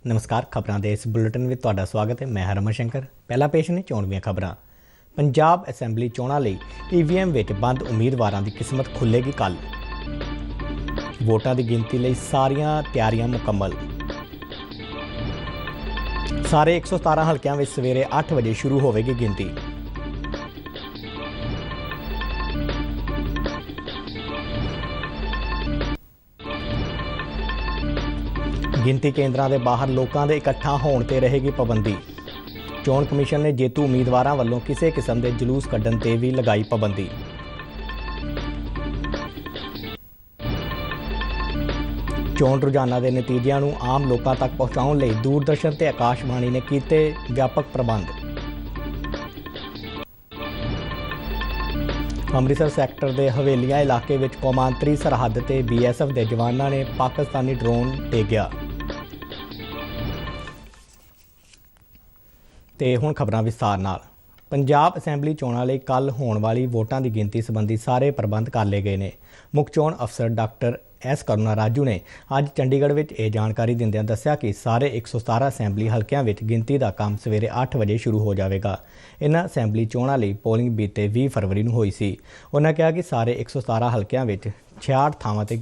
नमस्कार। खबरों के इस बुलेटिन में तुहाडा स्वागत है। मैं हरमन शंकर। पहला पेश ने चोणवीं खबरां। पंजाब असैंबली चोणां लई ईवीएम विच बंद उम्मीदवारों की किस्मत खुलेगी कल। वोटां की गिनती लई सारियां तैयारियां मुकम्मल। सारे 117 हलकियां विच सवेरे 8 बजे शुरू होवेगी गिनती। गिनती केंद्रां दे बाहर लोकां दे इकट्ठा होण ते रहेगी पाबंदी। चोण कमीशन ने जेतू उम्मीदवारों वालों किसी किस्म के जलूस कड्ढण ते भी लगाई पाबंदी। चोण रुझानों के नतीजों को आम लोगों तक पहुँचाने लई दूरदर्शन ते आकाशवाणी ने कीते व्यापक प्रबंध। अमृतसर सैक्टर के हवेलियां इलाके में कौमांतरी सरहद ते BSF के जवानों ने पाकिस्तानी ड्रोन टेगिया। ते हुण खबरां विस्तार नाल। पंजाब असैंबली चोणां लई कल होण वाली वोटां की गिनती संबंधी सारे प्रबंध कर लए गए ने। मुख चोण अफसर डॉक्टर S करुणा राजू ने अज चंडीगढ़ में यह जानकारी दिंदिआं दस्सिआ कि सारे 117 असैंबली हलकिआं विच गिनती का काम सवेरे 8 बजे शुरू हो जाएगा। इन्हां असैंबली चोणां लई पोलिंग बीते 20 फरवरी नूं होई सी। उन्होंने कहा कि सारे 117 हलकिआं विच 66 थावां ते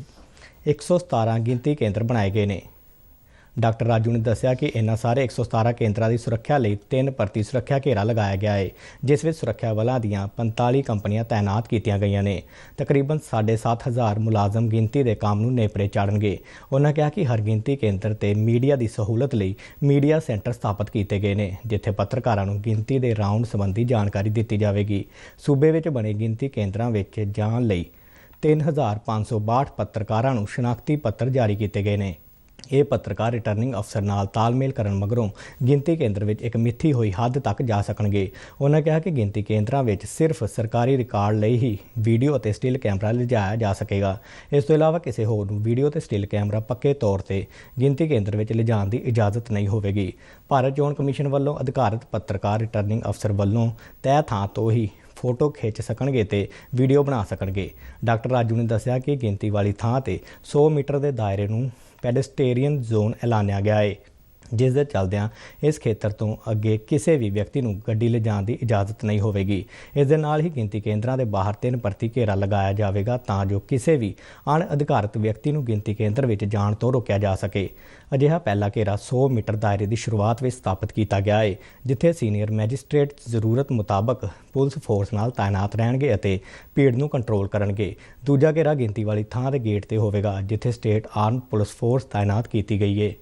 117 गिनती केंद्र बनाए गए हैं। डॉक्टर राजू ने दस्सिआ कि इन्हां सारे 117 केंद्रां की सुरक्षा लई 3 परती सुरक्षा घेरा लगाया गया है, जिस विच सुरक्षा बलों दीआं 45 कंपनियां तैनात कीतियां गईयां ने। तकरीबन 7,500 मुलाजम गिनती के काम नूं नेपरे चाढ़नगे। उन्होंने कहा कि हर गिनती केंद्र ते मीडिया की सहूलत लई मीडिया सेंटर स्थापित किए गए हैं, जिथे पत्रकारां नूं गिनती के राउंड संबंधी जानकारी दी जाएगी। सूबे विच बने गिनती केंद्रां विच जाण लई 3,562 पत्रकारां नूं शनाख्ती पत्र जारी किए गए हैं। ये पत्रकार रिटर्निंग अफसर नाल तालमेल करन मगरों गिनती केंद्र में एक मिथी हुई हद तक जा सकणगे। उन्होंने कहा कि गिनती केंद्रां में सिर्फ सरकारी रिकॉर्ड लई ही वीडियो और स्टिल कैमरा लिजाया जा सकेगा। इस तो इलावा किसी होर नूं वीडियो और स्टिल कैमरा पक्के तौर पर गिनती केंद्र में लिजाण की इजाजत नहीं होवेगी। भारत चोण कमीशन वालों अधिकारित पत्रकार रिटर्निंग अफसर वालों तय थां तो ही फोटो खिंच सकणगे ते वीडियो बना सकणगे। डॉक्टर राजू ने दस्सिआ कि गिनती वाली थां ते 100 मीटर के दायरे नूं पैडेस्टेरियन जोन ऐलानिया गया है, जिस दे चलदिआं इस खेतर तो अगे किसी भी व्यक्ति नूं गड्डी ले जाण की इजाजत नहीं होवेगी। इस दे नाल ही गिनती केंद्रां दे बाहर 3 परती घेरा लगाया जाएगा तां जो किसी भी अणअधिकारित व्यक्ति नूं गिनती केंद्र विच जाण तो रोकिया जा सके। अजिहा पहला घेरा 100 मीटर दायरे की शुरुआत में स्थापित किया गया है, जिथे सीनियर मैजिस्ट्रेट जरूरत मुताबक पुलिस फोर्स नाल तैनात रहणगे अते भीड़ नूं कंट्रोल करनगे। दूजा घेरा गिनती वाली थां दे गेट ते होवेगा, जिथे स्टेट आर्म पुलिस फोर्स तैनात की गई है,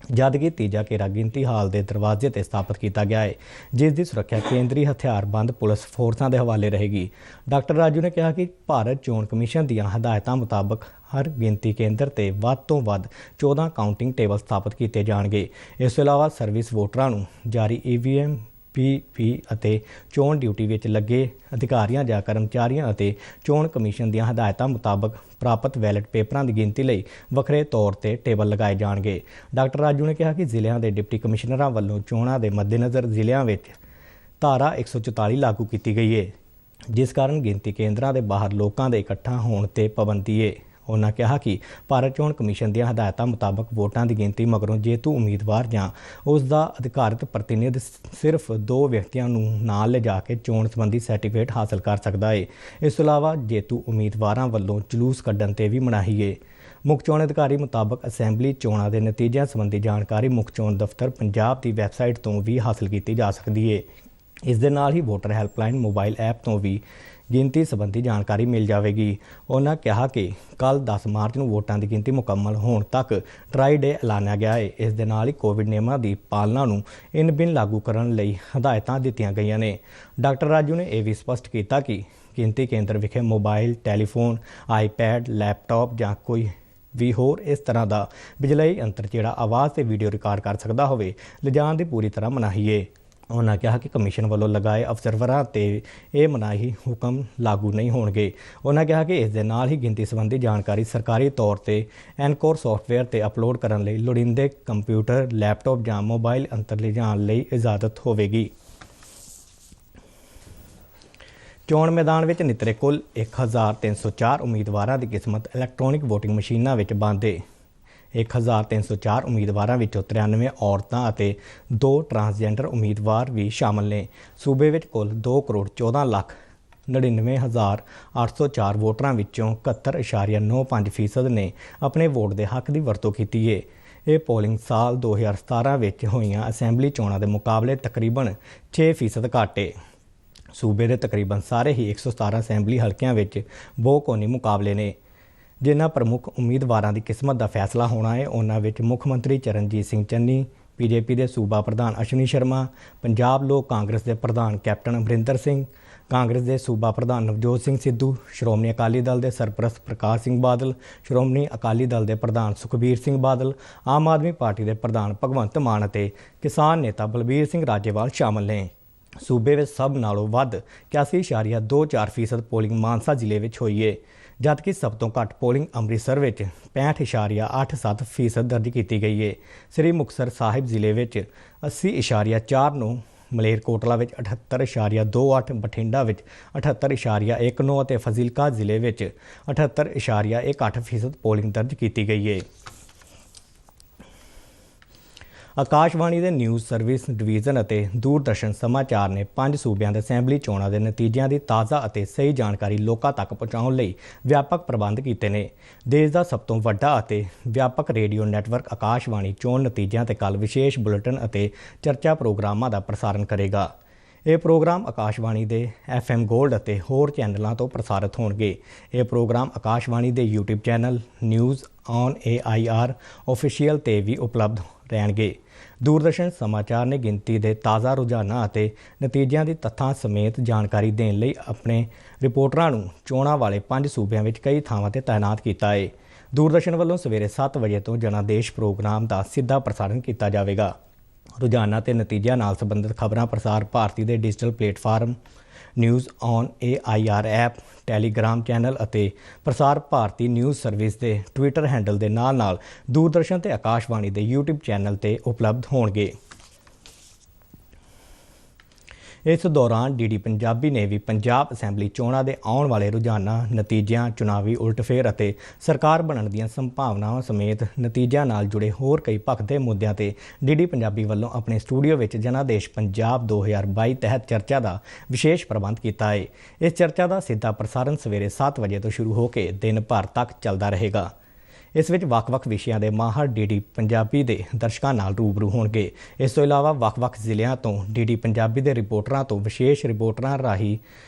जबकि तीजा घेरा गिनती हाल के दरवाजे ते स्थापित किया गया है, जिसकी सुरक्षा केंद्रीय हथियारबंद पुलिस फोर्सां के हवाले रहेगी। डॉक्टर राजू ने कहा कि भारत चोण कमीशन दीआं हदायतां मुताबक हर गिनती केंद्र ते वध तो वध 14 काउंटिंग टेबल स्थापित किए जाएंगे। इस तो इलावा सर्विस वोटरां नूं जारी EVM PV ਅਤੇ ਚੋਣ ਡਿਊਟੀ ਵਿੱਚ ਲੱਗੇ ਅਧਿਕਾਰੀਆਂ ਜਾਂ ਕਰਮਚਾਰੀਆਂ ਅਤੇ ਚੋਣ ਕਮਿਸ਼ਨ ਦੀਆਂ ਹਦਾਇਤਾਂ ਮੁਤਾਬਕ ਪ੍ਰਾਪਤ ਬੈਲਟ ਪੇਪਰਾਂ ਦੀ ਗਿਣਤੀ ਲਈ ਵੱਖਰੇ ਤੌਰ ਤੇ ਟੇਬਲ ਲਗਾਏ ਜਾਣਗੇ। ਡਾਕਟਰ ਰਾਜੂ ਨੇ ਕਿਹਾ ਕਿ ਜ਼ਿਲ੍ਹਿਆਂ ਦੇ ਡਿਪਟੀ ਕਮਿਸ਼ਨਰਾਂ ਵੱਲੋਂ ਚੋਣਾਂ ਦੇ ਮੱਦੇਨਜ਼ਰ ਜ਼ਿਲ੍ਹਿਆਂ ਵਿੱਚ ਧਾਰਾ 144 ਲਾਗੂ ਕੀਤੀ ਗਈ ਹੈ, ਜਿਸ ਕਾਰਨ ਗਿਣਤੀ ਕੇਂਦਰਾਂ ਦੇ ਬਾਹਰ ਲੋਕਾਂ ਦੇ ਇਕੱਠਾ ਹੋਣ ਤੇ ਪਾਬੰਦੀ ਹੈ। उन्होंने कहा कि भारत चोण कमीशन दी हदायतों मुताबक वोटां की गिनती मगरों जेतू उम्मीदवार जां उसका अधिकारित प्रतिनिध सिर्फ 2 व्यक्तियों नाल ले जाके चोण संबंधी सर्टिफिकेट हासिल कर सकता है। इस तो इलावा जेतू उम्मीदवारों वालों जलूस कड्ढण ते भी मनाही है। मुख चोण अधिकारी मुताबक असैंबली चोणां के नतीजों संबंधी जानकारी मुख चोण दफ्तर पंजाब की वैबसाइट तो भी हासिल की जा सकती है। इस दे नाल ही वोटर हैल्पलाइन मोबाइल ऐप तो भी गिनती संबंधी जानकारी मिल जाएगी। उन्होंने कहा कि कल 10 मार्च को वोटां की गिनती मुकम्मल होने तक ट्राई डे ऐलानिया गया है। इस दे नाल ही कोविड नियमों की पालना नूं इन बिन लागू करने लई हदायतां दित्तियां गईयां ने। डॉक्टर राजू ने यह भी स्पष्ट किया कि गिनती केंद्र विखे मोबाइल टैलीफोन iPad लैपटॉप जां कोई भी होर इस तरह का बिजलई यंत्र जिहड़ा आवाज़ ते वीडियो रिकॉर्ड कर सकता होवे लिजाण की पूरी तरह मनाही है। उन्होंने कहा कि कमीशन वालों लगाए ऑब्जरवरां ते ये मनाही हुक्म लागू नहीं होणगे। उन्होंने कहा कि इस दे नाल ही गिनती संबंधी जानकारी सरकारी तौर पर एनकोर सॉफ्टवेयर ते अपलोड करने लई लोड़ींदे कंप्यूटर लैपटॉप जां मोबाइल यंत्र लिजाण लई इजाजत होवेगी। चोण मैदान में नितरे कुल 1,304 उम्मीदवारों की किस्मत इलैक्ट्रॉनिक वोटिंग मशीनों में बंद है। 1304 ਉਮੀਦਵਾਰਾਂ ਵਿੱਚੋਂ 93 ਔਰਤਾਂ ਅਤੇ 2 ਟਰਾਂਸਜੈਂਡਰ ਉਮੀਦਵਾਰ ਵੀ ਸ਼ਾਮਲ ਨੇ। ਸੂਬੇ ਵਿੱਚ ਕੁੱਲ 2,14,99,804 ਵੋਟਰਾਂ ਵਿੱਚੋਂ 71.95% ਨੇ ਆਪਣੇ ਵੋਟ ਦੇ ਹੱਕ ਦੀ ਵਰਤੋਂ ਕੀਤੀ ਹੈ। ਇਹ ਪੋਲਿੰਗ ਸਾਲ 2017 ਵਿੱਚ ਹੋਈਆਂ ਅਸੈਂਬਲੀ ਚੋਣਾਂ ਦੇ ਮੁਕਾਬਲੇ ਤਕਰੀਬਨ 6% ਘੱਟ ਹੈ। ਸੂਬੇ ਦੇ ਤਕਰੀਬਨ ਸਾਰੇ ਹੀ 117 ਅਸੈਂਬਲੀ ਹਲਕਿਆਂ ਵਿੱਚ ਬਹੁਕੌਮੀ ਮੁਕਾਬਲੇ ਨੇ। ਜਿਨ੍ਹਾਂ ਪ੍ਰਮੁੱਖ ਉਮੀਦਵਾਰਾਂ ਦੀ ਕਿਸਮਤ ਦਾ ਫੈਸਲਾ ਹੋਣਾ ਹੈ, ਉਹਨਾਂ ਵਿੱਚ ਮੁੱਖ ਮੰਤਰੀ ਚਰਨਜੀਤ ਸਿੰਘ ਚੰਨੀ, ਬੀਜੇਪੀ ਦੇ ਸੂਬਾ ਪ੍ਰਧਾਨ ਅਸ਼ਵਨੀ ਸ਼ਰਮਾ, ਪੰਜਾਬ ਲੋਕ ਕਾਂਗਰਸ ਦੇ ਪ੍ਰਧਾਨ ਕੈਪਟਨ ਅਮਰਿੰਦਰ ਸਿੰਘ, ਕਾਂਗਰਸ ਦੇ ਸੂਬਾ ਪ੍ਰਧਾਨ ਨਵਜੋਤ ਸਿੰਘ ਸਿੱਧੂ, ਸ਼੍ਰੋਮਣੀ ਅਕਾਲੀ ਦਲ ਦੇ ਸਰਪ੍ਰਸਤ ਪ੍ਰਕਾਸ਼ ਸਿੰਘ ਬਾਦਲ, ਸ਼੍ਰੋਮਣੀ ਅਕਾਲੀ ਦਲ ਦੇ ਪ੍ਰਧਾਨ ਸੁਖਬੀਰ ਸਿੰਘ ਬਾਦਲ, ਆਮ ਆਦਮੀ ਪਾਰਟੀ ਦੇ ਪ੍ਰਧਾਨ ਭਗਵੰਤ ਮਾਨ ਅਤੇ ਕਿਸਾਨ ਨੇਤਾ ਬਲਬੀਰ ਸਿੰਘ ਰਾਜੇਵਾਲ ਸ਼ਾਮਲ ਨੇ। ਸੂਬੇ ਵਿੱਚ ਸਭ ਨਾਲੋਂ ਵੱਧ 81.24% ਪੋਲਿੰਗ ਮਾਨਸਾ ਜ਼ਿਲ੍ਹੇ ਵਿੱਚ ਹੋਈ ਹੈ, ਜਦਕਿ ਸਭ ਤੋਂ ਘੱਟ ਪੋਲਿੰਗ ਅੰਮ੍ਰਿਤਸਰ ਵਿੱਚ 65.87% ਦਰਜ ਕੀਤੀ ਗਈ ਹੈ। ਸ੍ਰੀ ਮੁਕਤਸਰ ਸਾਹਿਬ ਜ਼ਿਲ੍ਹੇ ਵਿੱਚ 80.49, ਮਲੇਰਕੋਟਲਾ ਵਿੱਚ 78.28, ਬਠਿੰਡਾ ਵਿੱਚ 78.19 ਅਤੇ ਫਾਜ਼ਿਲਕਾ ਜ਼ਿਲ੍ਹੇ ਵਿੱਚ 78.18% ਪੋਲਿੰਗ ਦਰਜ ਕੀਤੀ ਗਈ ਹੈ। ਆਕਾਸ਼ਵਾਣੀ ਦੇ ਨਿਊਜ਼ ਸਰਵਿਸ ਡਿਵੀਜ਼ਨ ਅਤੇ ਦੂਰਦਰਸ਼ਨ ਸਮਾਚਾਰ ਨੇ 5 ਸੂਬਿਆਂ ਦੇ ਅਸੈਂਬਲੀ ਚੋਣਾਂ ਦੇ ਨਤੀਜਿਆਂ ਦੀ ਤਾਜ਼ਾ ਅਤੇ ਸਹੀ ਜਾਣਕਾਰੀ ਲੋਕਾਂ ਤੱਕ ਪਹੁੰਚਾਉਣ ਲਈ ਵਿਆਪਕ ਪ੍ਰਬੰਧ ਕੀਤੇ ਨੇ। ਦੇਸ਼ ਦਾ ਸਭ ਤੋਂ ਵੱਡਾ ਅਤੇ ਵਿਆਪਕ ਰੇਡੀਓ ਨੈਟਵਰਕ ਆਕਾਸ਼ਵਾਣੀ ਚੋਣ ਨਤੀਜਿਆਂ ਤੇ ਕੱਲ੍ਹ ਵਿਸ਼ੇਸ਼ ਬੁਲੇਟਿਨ ਅਤੇ ਚਰਚਾ ਪ੍ਰੋਗਰਾਮਾਂ ਦਾ ਪ੍ਰਸਾਰਣ ਕਰੇਗਾ। ਇਹ ਪ੍ਰੋਗਰਾਮ ਆਕਾਸ਼ਵਾਣੀ ਦੇ FM ਗੋਲਡ ਅਤੇ ਹੋਰ ਚੈਨਲਾਂ ਤੋਂ ਪ੍ਰਸਾਰਿਤ ਹੋਣਗੇ। ਇਹ ਪ੍ਰੋਗਰਾਮ ਆਕਾਸ਼ਵਾਣੀ ਦੇ YouTube channel news on AIR official ਤੇ ਵੀ ਉਪਲਬਧ ਰਹਿਣਗੇ। ਦੂਰਦਰਸ਼ਨ ਸਮਾਚਾਰ ਨੇ ਗਿਣਤੀ ਦੇ ਤਾਜ਼ਾ ਰੁਝਾਨਾਂ ਅਤੇ ਨਤੀਜਿਆਂ ਦੀ ਤੱਥਾਂ ਸਮੇਤ ਜਾਣਕਾਰੀ ਦੇਣ ਲਈ ਆਪਣੇ ਰਿਪੋਰਟਰਾਂ ਨੂੰ ਚੋਣਾਂ ਵਾਲੇ 5 ਸੂਬਿਆਂ ਵਿੱਚ ਕਈ ਥਾਵਾਂ ਤੇ ਤਾਇਨਾਤ ਕੀਤਾ ਹੈ। ਦੂਰਦਰਸ਼ਨ ਵੱਲੋਂ ਸਵੇਰੇ 7 ਵਜੇ ਤੋਂ ਜਨਾਦੇਸ਼ ਪ੍ਰੋਗਰਾਮ ਦਾ ਸਿੱਧਾ ਪ੍ਰਸਾਰਣ ਕੀਤਾ ਜਾਵੇਗਾ। ਰੁਝਾਨਾਂ ਤੇ ਨਤੀਜਿਆਂ ਨਾਲ ਸੰਬੰਧਿਤ ਖਬਰਾਂ ਪ੍ਰਸਾਰ ਭਾਰਤੀ ਦੇ digital platform news on AIR app, Telegram channel ਅਤੇ ਪ੍ਰਸਾਰ ਭਾਰਤੀ ਨਿਊਜ਼ ਸਰਵਿਸ ਦੇ ਟਵਿੱਟਰ ਹੈਂਡਲ ਦੇ ਨਾਲ ਦੂਰਦਰਸ਼ਨ ਤੇ ਆਕਾਸ਼ਵਾਣੀ ਦੇ YouTube ਚੈਨਲ ਤੇ ਉਪਲਬਧ ਹੋਣਗੇ। ਇਸ ਦੌਰਾਨ DD ਪੰਜਾਬੀ ਨੇ ਵੀ ਪੰਜਾਬ ਅਸੈਂਬਲੀ ਚੋਣਾਂ ਦੇ ਆਉਣ ਵਾਲੇ ਰੁਝਾਨਾਂ, ਨਤੀਜਿਆਂ, ਚੁਣਾਵੀ ਉਲਟਫੇਰ ਅਤੇ ਸਰਕਾਰ ਬਣਨ ਦੀਆਂ ਸੰਭਾਵਨਾਵਾਂ ਸਮੇਤ ਨਤੀਜਿਆਂ ਨਾਲ ਜੁੜੇ ਹੋਰ ਕਈ ਭਖਦੇ ਮੁੱਦਿਆਂ ਤੇ DD ਪੰਜਾਬੀ ਵੱਲੋਂ ਆਪਣੇ ਸਟੂਡੀਓ ਵਿੱਚ ਜਨਾਦੇਸ਼ ਪੰਜਾਬ 2022 ਤਹਿਤ ਚਰਚਾ ਦਾ ਵਿਸ਼ੇਸ਼ ਪ੍ਰਬੰਧ ਕੀਤਾ ਹੈ। ਇਸ ਚਰਚਾ ਦਾ ਸਿੱਧਾ ਪ੍ਰਸਾਰਣ ਸਵੇਰੇ 7 ਵਜੇ ਤੋਂ ਸ਼ੁਰੂ ਹੋ ਕੇ ਦਿਨ ਭਰ ਤੱਕ ਚੱਲਦਾ ਰਹੇਗਾ। ਇਸ ਵਿੱਚ ਵੱਖ-ਵੱਖ ਵਿਸ਼ਿਆਂ ਦੇ ਮਾਹਰ DD ਪੰਜਾਬੀ ਦੇ ਦਰਸ਼ਕਾਂ ਨਾਲ ਰੂਬਰੂ ਹੋਣਗੇ। ਇਸ ਤੋਂ ਇਲਾਵਾ ਵੱਖ-ਵੱਖ ਜ਼ਿਲ੍ਹਿਆਂ ਤੋਂ DD ਪੰਜਾਬੀ ਦੇ ਰਿਪੋਰਟਰਾਂ ਤੋਂ ਵਿਸ਼ੇਸ਼ ਰਿਪੋਰਟਰਾਂ ਰਾਹੀਂ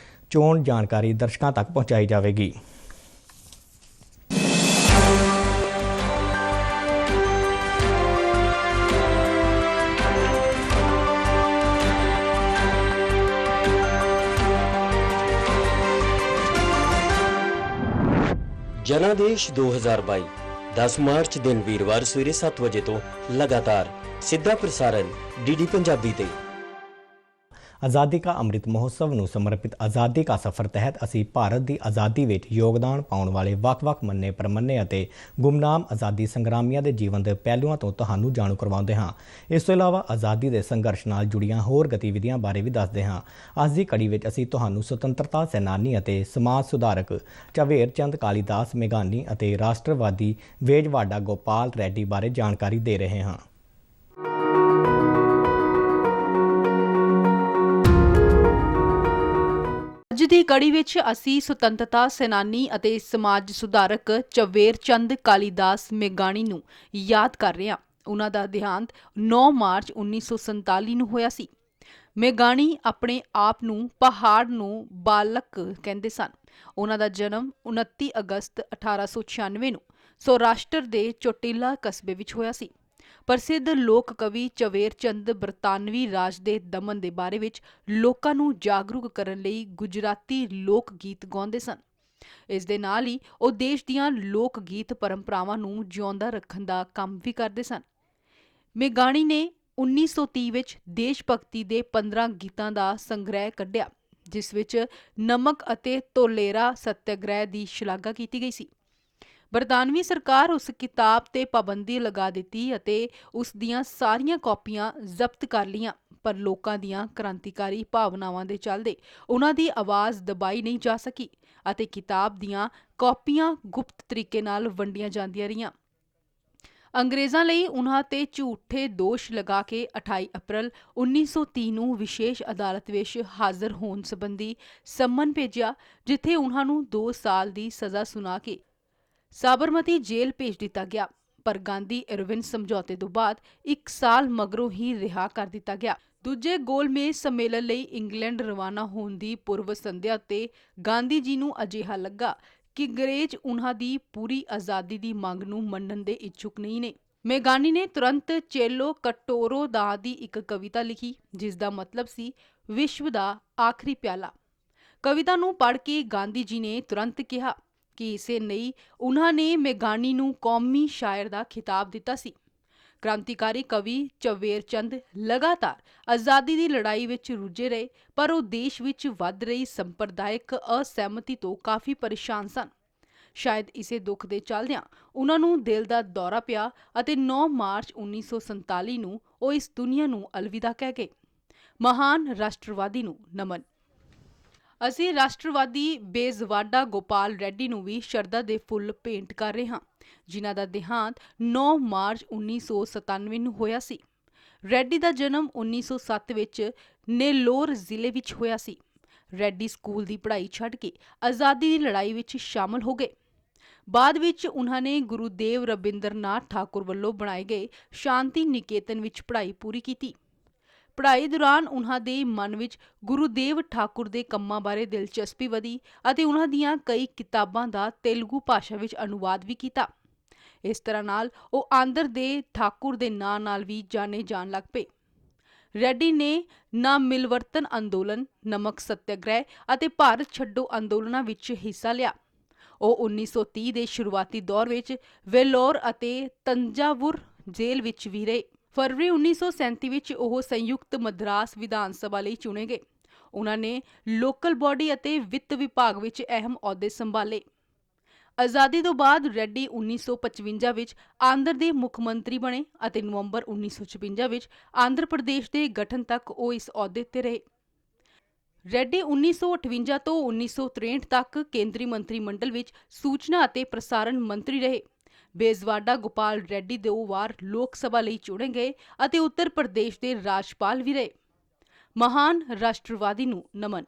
ਚੋਣ ਜਾਣਕਾਰੀ ਦਰਸ਼ਕਾਂ ਤੱਕ ਪਹੁੰਚਾਈ ਜਾਵੇਗੀ। ਜਨਾਦੇਸ਼ 2022 10 ਮਾਰਚ ਦਿਨ ਵੀਰਵਾਰ ਸਵੇਰੇ 7 ਵਜੇ ਤੋਂ ਲਗਾਤਾਰ ਸਿੱਧਾ ਪ੍ਰਸਾਰਣ DD ਪੰਜਾਬੀ ਤੇ। ਆਜ਼ਾਦੀ ਕਾ ਅੰਮ੍ਰਿਤ ਮਹੋਤਸਵ ਨੂੰ ਸਮਰਪਿਤ ਆਜ਼ਾਦੀ ਕਾ ਸਫ਼ਰ ਤਹਿਤ ਅਸੀਂ ਭਾਰਤ ਦੀ ਆਜ਼ਾਦੀ ਵਿੱਚ ਯੋਗਦਾਨ ਪਾਉਣ ਵਾਲੇ ਵੱਖ-ਵੱਖ ਮੰਨੇ ਪ੍ਰਮੰਨੇ ਅਤੇ ਗੁੰਮਨਾਮ ਆਜ਼ਾਦੀ ਸੰਗਰਾਮੀਆਂ ਦੇ ਜੀਵਨ ਦੇ ਪਹਿਲੂਆਂ ਤੋਂ ਤੁਹਾਨੂੰ ਜਾਣੂ ਕਰਵਾਉਂਦੇ ਹਾਂ। ਇਸ ਤੋਂ ਇਲਾਵਾ ਆਜ਼ਾਦੀ ਦੇ ਸੰਘਰਸ਼ ਨਾਲ ਜੁੜੀਆਂ ਹੋਰ ਗਤੀਵਿਧੀਆਂ ਬਾਰੇ ਵੀ ਦੱਸਦੇ ਹਾਂ। ਅੱਜ ਦੀ ਕੜੀ ਵਿੱਚ ਅਸੀਂ ਤੁਹਾਨੂੰ ਸੁਤੰਤਰਤਾ ਸੈਨਾਨੀ ਅਤੇ ਸਮਾਜ ਸੁਧਾਰਕ ਝਵੇਰ ਚੰਦ ਕਾਲੀਦਾਸ ਮੇਘਾਨੀ ਅਤੇ ਰਾਸ਼ਟਰਵਾਦੀ ਵੇਜਵਾੜਾ ਗੋਪਾਲ ਰੈਡੀ ਬਾਰੇ ਜਾਣਕਾਰੀ ਦੇ ਰਹੇ ਹਾਂ। ਅੱਜ ਦੀ ਕੜੀ ਵਿੱਚ ਅਸੀਂ ਸੁਤੰਤਰਤਾ ਸੈਨਾਨੀ ਅਤੇ ਸਮਾਜ ਸੁਧਾਰਕ ਝਵੇਰ ਚੰਦ ਕਾਲੀਦਾਸ ਮੇਘਾਣੀ ਨੂੰ ਯਾਦ ਕਰ ਰਹੇ ਹਾਂ। ਉਹਨਾਂ ਦਾ ਦੇਹਾਂਤ 9 ਮਾਰਚ 1947 ਨੂੰ ਹੋਇਆ ਸੀ। ਮੇਘਾਣੀ ਆਪਣੇ ਆਪ ਨੂੰ ਪਹਾੜ ਨੂੰ ਬਾਲਕ ਕਹਿੰਦੇ ਸਨ। ਉਹਨਾਂ ਦਾ ਜਨਮ 29 ਅਗਸਤ 1896 ਨੂੰ ਸੌਰਾਸ਼ਟਰ ਦੇ ਚੋਟੀਲਾ ਕਸਬੇ ਵਿੱਚ ਹੋਇਆ ਸੀ। ਪ੍ਰਸਿੱਧ ਲੋਕ ਕਵੀ ਝਵੇਰ ਚੰਦ ਬਰਤਾਨਵੀ ਰਾਜ ਦੇ ਦਮਨ ਦੇ ਬਾਰੇ ਵਿੱਚ ਲੋਕਾਂ ਨੂੰ ਜਾਗਰੂਕ ਕਰਨ ਲਈ ਗੁਜਰਾਤੀ ਲੋਕ ਗੀਤ ਗਾਉਂਦੇ ਸਨ। ਇਸ ਦੇ ਨਾਲ ਹੀ ਉਹ ਦੇਸ਼ ਦੀਆਂ ਲੋਕ ਗੀਤ ਪਰੰਪਰਾਵਾਂ ਨੂੰ ਜਿਉਂਦਾ ਰੱਖਣ ਦਾ ਕੰਮ ਵੀ ਕਰਦੇ ਸਨ। ਮੇਘਾਣੀ ਨੇ 1930 ਵਿੱਚ ਦੇਸ਼ ਭਗਤੀ ਦੇ 15 ਗੀਤਾਂ ਦਾ ਸੰਗ੍ਰਹਿ ਕੱਢਿਆ, ਜਿਸ ਵਿੱਚ ਨਮਕ ਅਤੇ ਤੋਲੇਰਾ ਸੱਤਿਆਗ੍ਰਹਿ ਦੀ ਸ਼ਲਾਘਾ ਕੀਤੀ ਗਈ ਸੀ। ਬਰਤਾਨਵੀ ਸਰਕਾਰ ਉਸ ਕਿਤਾਬ ਤੇ ਪਾਬੰਦੀ ਲਗਾ ਦਿੱਤੀ ਅਤੇ ਉਸ ਦੀਆਂ ਸਾਰੀਆਂ ਕਾਪੀਆਂ ਜ਼ਬਤ ਕਰ ਲਈਆਂ, ਪਰ ਲੋਕਾਂ ਦੀਆਂ ਕ੍ਰਾਂਤੀਕਾਰੀ ਭਾਵਨਾਵਾਂ ਦੇ ਚੱਲਦੇ ਉਹਨਾਂ ਦੀ ਆਵਾਜ਼ ਦਬਾਈ ਨਹੀਂ ਜਾ ਸਕੀ ਅਤੇ ਕਿਤਾਬ ਦੀਆਂ ਕਾਪੀਆਂ ਗੁਪਤ ਤਰੀਕੇ ਨਾਲ ਵੰਡੀਆਂ ਜਾਂਦੀਆਂ ਰਹੀਆਂ। ਅੰਗਰੇਜ਼ਾਂ ਲਈ ਉਨ੍ਹਾਂ ਤੇ ਝੂਠੇ ਦੋਸ਼ ਲਗਾ ਕੇ 28 ਅਪ੍ਰੈਲ 1930 ਨੂੰ ਵਿਸ਼ੇਸ਼ ਅਦਾਲਤ ਵਿੱਚ ਹਾਜ਼ਰ ਹੋਣ ਸੰਬੰਧੀ ਸੰਮਨ ਭੇਜਿਆ, ਜਿੱਥੇ ਉਨ੍ਹਾਂ ਨੂੰ 2 ਸਾਲ ਦੀ ਸਜ਼ਾ ਸੁਣਾ ਕੇ ਸਾਬਰਮਤੀ ਜੇਲ੍ਹ ਭੇਜ ਦਿੱਤਾ ਗਿਆ। ਪਰ ਗਾਂਧੀ ਇਰਵਿਨ ਸਮਝੌਤੇ ਤੋਂ ਬਾਅਦ 1 ਸਾਲ ਮਗਰੋਂ ਹੀ ਰਿਹਾ ਕਰ ਦਿੱਤਾ ਗਿਆ। ਦੂਜੇ ਗੋਲਮੇਜ਼ ਸੰਮੇਲਨ ਲਈ ਇੰਗਲੈਂਡ ਰਵਾਨਾ ਹੋਣ ਦੀ ਪੂਰਵ ਸੰਧਿਆ ਤੇ ਗਾਂਧੀ ਜੀ ਨੂੰ ਅਜਿਹਾ ਲੱਗਾ ਕਿ ਅੰਗਰੇਜ਼ ਉਨ੍ਹਾਂ ਦੀ ਪੂਰੀ ਆਜ਼ਾਦੀ ਦੀ ਮੰਗ ਨੂੰ ਮੰਨਣ ਦੇ ਇੱਛੁਕ ਨਹੀਂ ਨੇ। ਮੈਗਾਨੀ ਨੇ ਤੁਰੰਤ ਚੇਲੋ ਕਟੋਰੋ ਨਾਂ ਦੀ ਇੱਕ ਕਵਿਤਾ ਲਿਖੀ, ਜਿਸ ਦਾ ਮਤਲਬ ਸੀ ਵਿਸ਼ਵ ਦਾ ਆਖਰੀ ਪਿਆਲਾ। ਕਵਿਤਾ ਨੂੰ ਪੜ੍ਹ ਕੇ ਗਾਂਧੀ ਜੀ ਨੇ ਤੁਰੰਤ ਕਿਹਾ ਕਿ ਇਸੇ ਲਈ ਉਨ੍ਹਾਂ ਨੇ ਮੈਗਾਨੀ ਨੂੰ ਕੌਮੀ ਸ਼ਾਇਰ ਦਾ ਖਿਤਾਬ ਦਿੱਤਾ ਸੀ। ਕ੍ਰਾਂਤੀਕਾਰੀ ਕਵੀ ਝਵੇਰ ਚੰਦ ਲਗਾਤਾਰ ਆਜ਼ਾਦੀ ਦੀ ਲੜਾਈ ਵਿੱਚ ਰੁੱਝੇ ਰਹੇ, ਪਰ ਉਹ ਦੇਸ਼ ਵਿੱਚ ਵੱਧ ਰਹੀ ਸੰਪਰਦਾਇਕ ਅਸਹਿਮਤੀ ਤੋਂ ਕਾਫੀ ਪਰੇਸ਼ਾਨ ਸਨ। ਸ਼ਾਇਦ ਇਸੇ ਦੁੱਖ ਦੇ ਚੱਲਦਿਆਂ ਉਨ੍ਹਾਂ ਨੂੰ ਦਿਲ ਦਾ ਦੌਰਾ ਪਿਆ ਅਤੇ 9 ਮਾਰਚ 1947 ਨੂੰ ਉਹ ਇਸ ਦੁਨੀਆ ਨੂੰ ਅਲਵਿਦਾ ਕਹਿ ਗਏ। ਮਹਾਨ ਰਾਸ਼ਟਰਵਾਦੀ ਨੂੰ ਨਮਨ। ਅਸੀਂ ਰਾਸ਼ਟਰਵਾਦੀ ਬੇਜ਼ਵਾਡਾ ਗੋਪਾਲ ਰੈਡੀ ਨੂੰ ਵੀ ਸ਼ਰਧਾ ਦੇ ਫੁੱਲ ਭੇਂਟ ਕਰ ਰਹੇ ਹਾਂ, ਜਿਨ੍ਹਾਂ ਦਾ ਦੇਹਾਂਤ 9 ਮਾਰਚ 1997 ਨੂੰ ਹੋਇਆ ਸੀ। ਰੈਡੀ ਦਾ ਜਨਮ 1907 ਵਿੱਚ ਨੇਲੋਰ ਜ਼ਿਲ੍ਹੇ ਵਿੱਚ ਹੋਇਆ ਸੀ। ਰੈਡੀ ਸਕੂਲ ਦੀ ਪੜ੍ਹਾਈ ਛੱਡ ਕੇ ਆਜ਼ਾਦੀ ਦੀ ਲੜਾਈ ਵਿੱਚ ਸ਼ਾਮਲ ਹੋ ਗਏ। ਬਾਅਦ ਵਿੱਚ ਉਨ੍ਹਾਂ ਨੇ ਗੁਰੂਦੇਵ ਰਬਿੰਦਰਨਾਥ ਠਾਕੁਰ ਵੱਲੋਂ ਬਣਾਏ ਗਏ ਸ਼ਾਂਤੀ ਨਿਕੇਤਨ ਵਿੱਚ ਪੜ੍ਹਾਈ ਪੂਰੀ ਕੀਤੀ। ਪੜ੍ਹਾਈ ਦੌਰਾਨ ਉਨ੍ਹਾਂ ਦੇ ਮਨ ਵਿੱਚ ਗੁਰੂਦੇਵ ਠਾਕੁਰ ਦੇ ਕੰਮਾਂ ਬਾਰੇ ਦਿਲਚਸਪੀ ਵਧੀ ਅਤੇ ਉਨ੍ਹਾਂ ਦੀਆਂ ਕਈ ਕਿਤਾਬਾਂ ਦਾ ਤੇਲਗੂ ਭਾਸ਼ਾ ਵਿੱਚ ਅਨੁਵਾਦ ਵੀ ਕੀਤਾ। ਇਸ ਤਰ੍ਹਾਂ ਨਾਲ ਉਹ ਆਂਧਰ ਦੇ ਠਾਕੁਰ ਦੇ ਨਾਂ ਨਾਲ ਵੀ ਜਾਣੇ ਜਾਣ ਲੱਗ ਪਏ। ਰੈਡੀ ਨੇ ਨਾਮਿਲਵਰਤਨ ਅੰਦੋਲਨ, ਨਮਕ ਸੱਤਿਆਗ੍ਰਹਿ ਅਤੇ ਭਾਰਤ ਛੱਡੋ ਅੰਦੋਲਨਾਂ ਵਿੱਚ ਹਿੱਸਾ ਲਿਆ। ਉਹ 1930 ਦੇ ਸ਼ੁਰੂਆਤੀ ਦੌਰ ਵਿੱਚ ਵੇਲੋਰ ਅਤੇ ਤੰਜਾਵੁਰ ਜੇਲ੍ਹ ਵਿੱਚ ਵੀ ਰਹੇ। ਫਰਵਰੀ 1937 ਵਿੱਚ ਉਹ ਸੰਯੁਕਤ ਮਦਰਾਸ ਵਿਧਾਨ ਸਭਾ ਲਈ ਚੁਣੇ ਗਏ। ਉਨ੍ਹਾਂ ਨੇ ਲੋਕਲ ਬਾਡੀ ਅਤੇ ਵਿੱਤ ਵਿਭਾਗ ਵਿੱਚ ਅਹਿਮ ਅਹੁਦੇ ਸੰਭਾਲੇ। ਆਜ਼ਾਦੀ ਤੋਂ ਬਾਅਦ ਰੈਡੀ 1955 ਵਿੱਚ ਆਂਧਰ ਦੇ ਮੁੱਖ ਮੰਤਰੀ ਬਣੇ ਅਤੇ ਨਵੰਬਰ 1956 ਵਿੱਚ ਆਂਧਰ ਪ੍ਰਦੇਸ਼ ਦੇ ਗਠਨ ਤੱਕ ਉਹ ਇਸ ਅਹੁਦੇ ਤੇ ਰਹੇ। ਰੈਡੀ 1958 ਤੋਂ 1963 ਤੱਕ ਕੇਂਦਰੀ ਮੰਤਰੀ ਮੰਡਲ ਵਿੱਚ ਸੂਚਨਾ ਅਤੇ ਪ੍ਰਸਾਰਣ ਮੰਤਰੀ ਰਹੇ। ਬੇਜ਼ਵਾਡਾ ਗੋਪਾਲ ਰੈਡੀ 2 ਵਾਰ ਲੋਕ ਸਭਾ ਲਈ ਚੁਣੇ ਗਏ ਅਤੇ ਉੱਤਰ ਪ੍ਰਦੇਸ਼ ਦੇ ਰਾਜਪਾਲ ਵੀ ਰਹੇ। ਮਹਾਨ ਰਾਸ਼ਟਰਵਾਦੀ ਨੂੰ ਨਮਨ।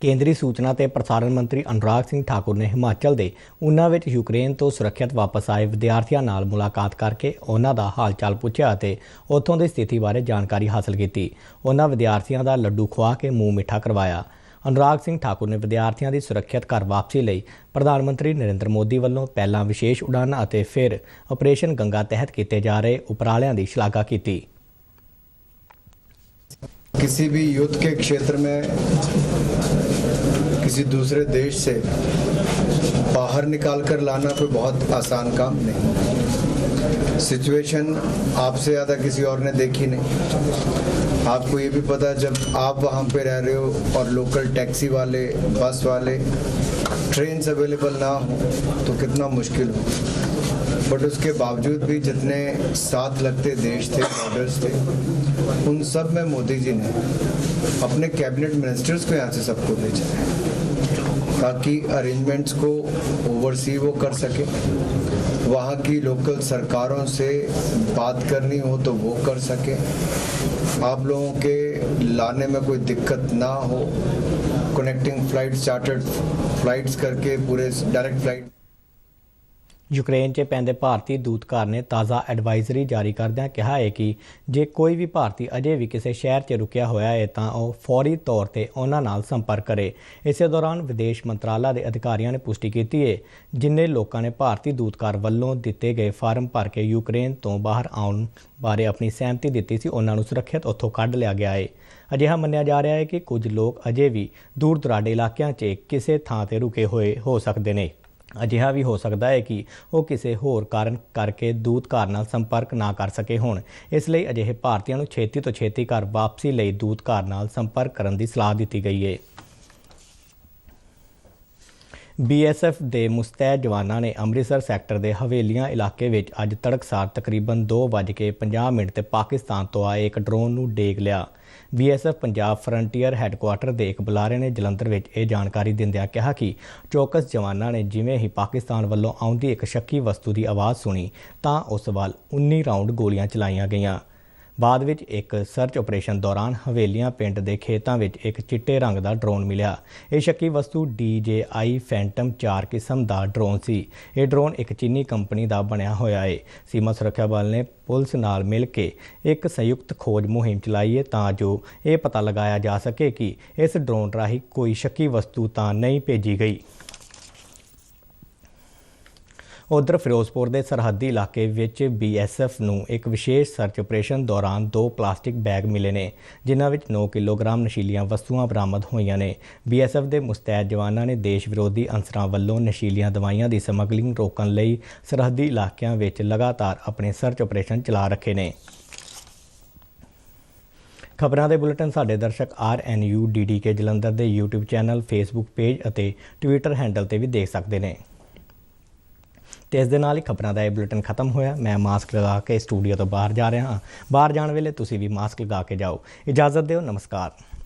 ਕੇਂਦਰੀ ਸੂਚਨਾ ਤੇ ਪ੍ਰਸਾਰਣ ਮੰਤਰੀ ਅਨੁਰਾਗ ਸਿੰਘ ਠਾਕੁਰ ਨੇ ਹਿਮਾਚਲ ਦੇ ਊਨਾ ਵਿੱਚ ਯੂਕਰੇਨ ਤੋਂ ਸੁਰੱਖਿਅਤ ਵਾਪਸ ਆਏ ਵਿਦਿਆਰਥੀਆਂ ਨਾਲ ਮੁਲਾਕਾਤ ਕਰਕੇ ਉਹਨਾਂ ਦਾ ਹਾਲ ਚਾਲ ਪੁੱਛਿਆ ਅਤੇ ਉੱਥੋਂ ਦੀ ਸਥਿਤੀ ਬਾਰੇ ਜਾਣਕਾਰੀ ਹਾਸਲ ਕੀਤੀ। ਉਹਨਾਂ ਵਿਦਿਆਰਥੀਆਂ ਦਾ ਲੱਡੂ ਖਵਾ ਕੇ ਮੂੰਹ ਮਿੱਠਾ ਕਰਵਾਇਆ। ਅਨੁਰਾਗ ਸਿੰਘ ਠਾਕੁਰ ਨੇ ਵਿਦਿਆਰਥੀਆਂ ਦੀ ਸੁਰੱਖਿਅਤ ਘਰ ਵਾਪਸੀ ਲਈ ਪ੍ਰਧਾਨ ਮੰਤਰੀ ਨਰਿੰਦਰ ਮੋਦੀ ਵੱਲੋਂ ਪਹਿਲਾਂ ਵਿਸ਼ੇਸ਼ ਉਡਾਨਾਂ ਅਤੇ ਫਿਰ ਆਪਰੇਸ਼ਨ ਗੰਗਾ ਤਹਿਤ ਕੀਤੇ ਜਾ ਰਹੇ ਉਪਰਾਲਿਆਂ ਦੀ ਸ਼ਲਾਘਾ ਕੀਤੀ। किसी भी युद्ध के क्षेत्र में किसी दूसरे देश से बाहर निकाल कर लाना कोई बहुत आसान काम नहीं। सिचुएशन आपसे ज़्यादा किसी और ने देखी नहीं। आपको ये भी पता है जब आप वहाँ पे रह रहे हो और लोकल टैक्सी वाले, बस वाले, ट्रेन्स अवेलेबल ना हो तो कितना मुश्किल हो। बट उसके बावजूद भी जितने साथ लगते देश थे, बॉर्डर्स थे, उन सब में मोदी जी ने अपने कैबिनेट मिनिस्टर्स को यहाँ से सबको भेजा है ताकि अरेंजमेंट्स को ओवरसी वो कर सके। वहाँ की लोकल सरकारों से बात करनी हो तो वो कर सके। आप लोगों के लाने में कोई दिक्कत ना हो। कनेक्टिंग फ्लाइट्स, चार्टर्ड फ्लाइट्स करके पूरे डायरेक्ट फ्लाइट। ਯੂਕਰੇਨ 'ਚ ਪੈਂਦੇ ਭਾਰਤੀ ਦੂਤਘਰ ਨੇ ਤਾਜ਼ਾ ਐਡਵਾਈਜ਼ਰੀ ਜਾਰੀ ਕਰਦਿਆਂ ਕਿਹਾ ਹੈ ਕਿ ਜੇ ਕੋਈ ਵੀ ਭਾਰਤੀ ਅਜੇ ਵੀ ਕਿਸੇ ਸ਼ਹਿਰ 'ਚ ਰੁਕਿਆ ਹੋਇਆ ਹੈ ਤਾਂ ਉਹ ਫੌਰੀ ਤੌਰ ਤੇ ਉਹਨਾਂ ਨਾਲ ਸੰਪਰਕ ਕਰੇ। ਇਸੇ ਦੌਰਾਨ ਵਿਦੇਸ਼ ਮੰਤਰਾਲਾ ਦੇ ਅਧਿਕਾਰੀਆਂ ਨੇ ਪੁਸ਼ਟੀ ਕੀਤੀ ਹੈ ਜਿੰਨੇ ਲੋਕਾਂ ਨੇ ਭਾਰਤੀ ਦੂਤਘਰ ਵੱਲੋਂ ਦਿੱਤੇ ਗਏ ਫਾਰਮ ਭਰ ਕੇ ਯੂਕਰੇਨ ਤੋਂ ਬਾਹਰ ਆਉਣ ਬਾਰੇ ਆਪਣੀ ਸਹਿਮਤੀ ਦਿੱਤੀ ਸੀ, ਉਹਨਾਂ ਨੂੰ ਸੁਰੱਖਿਅਤ ਉੱਥੋਂ ਕੱਢ ਲਿਆ ਗਿਆ ਹੈ। ਅਜਿਹਾ ਮੰਨਿਆ ਜਾ ਰਿਹਾ ਹੈ ਕਿ ਕੁਝ ਲੋਕ ਅਜੇ ਵੀ ਦੂਰ ਦੁਰਾਡੇ ਇਲਾਕਿਆਂ 'ਚ ਕਿਸੇ ਥਾਂ ਤੇ ਰੁਕੇ ਹੋਏ ਹੋ ਸਕਦੇ ਨੇ। ਅਜਿਹਾ ਵੀ ਹੋ ਸਕਦਾ ਹੈ ਕਿ ਉਹ ਕਿਸੇ ਹੋਰ ਕਾਰਨ ਕਰਕੇ ਦੂਤਘਰ ਨਾਲ ਸੰਪਰਕ ਨਾ ਕਰ ਸਕੇ ਹੋਣ। ਇਸ ਲਈ ਅਜਿਹੇ ਭਾਰਤੀਆਂ ਨੂੰ ਛੇਤੀ ਤੋਂ ਛੇਤੀ ਘਰ ਵਾਪਸੀ ਲਈ ਦੂਤਘਰ ਨਾਲ ਸੰਪਰਕ ਕਰਨ ਦੀ ਸਲਾਹ ਦਿੱਤੀ ਗਈ ਹੈ। BSF ਦੇ ਮੁਸਤੈਦ ਜਵਾਨਾਂ ਨੇ ਅੰਮ੍ਰਿਤਸਰ ਸੈਕਟਰ ਦੇ ਹਵੇਲੀਆਂ ਇਲਾਕੇ ਵਿੱਚ ਅੱਜ ਤੜਕਸਾਰ ਤਕਰੀਬਨ 2:50 ਤੇ ਪਾਕਿਸਤਾਨ ਤੋਂ ਆਏ ਇੱਕ ਡਰੋਨ ਨੂੰ ਡੇਗ ਲਿਆ। BSF ਪੰਜਾਬ ਫਰੰਟੀਅਰ ਹੈੱਡਕੁਆਰਟਰ ਦੇ ਇੱਕ ਬੁਲਾਰੇ ਨੇ ਜਲੰਧਰ ਵਿੱਚ ਇਹ ਜਾਣਕਾਰੀ ਦਿੰਦਿਆਂ ਕਿਹਾ ਕਿ ਚੌਕਸ ਜਵਾਨਾਂ ਨੇ ਜਿਵੇਂ ਹੀ ਪਾਕਿਸਤਾਨ ਵੱਲੋਂ ਆਉਂਦੀ ਇੱਕ ਸ਼ੱਕੀ ਵਸਤੂ ਦੀ ਆਵਾਜ਼ ਸੁਣੀ ਤਾਂ ਉਸ ਵੱਲ 19 ਰਾਊਂਡ ਗੋਲੀਆਂ ਚਲਾਈਆਂ ਗਈਆਂ। ਬਾਅਦ ਵਿੱਚ ਇੱਕ ਸਰਚ ਆਪਰੇਸ਼ਨ ਦੌਰਾਨ ਹਵੇਲੀਆਂ ਪਿੰਡ ਦੇ ਖੇਤਾਂ ਵਿੱਚ ਇੱਕ ਚਿੱਟੇ ਰੰਗ ਦਾ ਡਰੋਨ ਮਿਲਿਆ। ਇਹ ਸ਼ੱਕੀ ਵਸਤੂ DJI ਫੈਂਟਮ 4 ਕਿਸਮ ਦਾ ਡਰੋਨ ਸੀ। ਇਹ ਡਰੋਨ ਇੱਕ ਚੀਨੀ ਕੰਪਨੀ ਦਾ ਬਣਿਆ ਹੋਇਆ ਹੈ। ਸੀਮਾ ਸੁਰੱਖਿਆ ਬਲ ਨੇ ਪੁਲਿਸ ਨਾਲ ਮਿਲ ਕੇ ਇੱਕ ਸੰਯੁਕਤ ਖੋਜ ਮੁਹਿੰਮ ਚਲਾਈ ਹੈ ਤਾਂ ਜੋ ਇਹ ਪਤਾ ਲਗਾਇਆ ਜਾ ਸਕੇ ਕਿ ਇਸ ਡਰੋਨ ਰਾਹੀਂ ਕੋਈ ਸ਼ੱਕੀ ਵਸਤੂ ਤਾਂ ਨਹੀਂ ਭੇਜੀ ਗਈ। ਉਧਰ ਫਿਰੋਜ਼ਪੁਰ ਦੇ ਸਰਹੱਦੀ ਇਲਾਕੇ ਵਿੱਚ BSF ਨੂੰ ਇੱਕ ਵਿਸ਼ੇਸ਼ ਸਰਚ ਆਪਰੇਸ਼ਨ ਦੌਰਾਨ 2 ਪਲਾਸਟਿਕ ਬੈਗ ਮਿਲੇ ਨੇ ਜਿਨ੍ਹਾਂ ਵਿੱਚ 9 ਕਿਲੋਗ੍ਰਾਮ ਨਸ਼ੀਲੀਆਂ ਵਸਤੂਆਂ ਬਰਾਮਦ ਹੋਈਆਂ ਨੇ। BSF ਦੇ ਮੁਸਤੈਦ ਜਵਾਨਾਂ ਨੇ ਦੇਸ਼ ਵਿਰੋਧੀ ਅਨਸਰਾਂ ਵੱਲੋਂ ਨਸ਼ੀਲੀਆਂ ਦਵਾਈਆਂ ਦੀ ਸਮਗਲਿੰਗ ਰੋਕਣ ਲਈ ਸਰਹੱਦੀ ਇਲਾਕਿਆਂ ਵਿੱਚ ਲਗਾਤਾਰ ਆਪਣੇ ਸਰਚ ਆਪਰੇਸ਼ਨ ਚਲਾ ਰੱਖੇ ਨੇ। ਖਬਰਾਂ ਦੇ ਬੁਲੇਟਿਨ ਸਾਡੇ ਦਰਸ਼ਕ RNU DDK ਜਲੰਧਰ ਦੇ YouTube ਚੈਨਲ, Facebook ਪੇਜ ਅਤੇ Twitter ਹੈਂਡਲ ਤੇ ਵੀ ਦੇਖ ਸਕਦੇ ਨੇ। ਤੇ ਇਸ ਦੇ ਨਾਲ ਹੀ ਖਬਰਾਂ ਦਾ ਇਹ ਬੁਲੇਟਿਨ ਖਤਮ ਹੋਇਆ। ਮੈਂ ਮਾਸਕ ਲਗਾ ਕੇ ਸਟੂਡੀਓ ਤੋਂ ਬਾਹਰ ਜਾ ਰਿਹਾ ਹਾਂ। ਬਾਹਰ ਜਾਣ ਵੇਲੇ ਤੁਸੀਂ ਵੀ ਮਾਸਕ ਲਗਾ ਕੇ ਜਾਓ। ਇਜਾਜ਼ਤ ਦਿਓ। ਨਮਸਕਾਰ।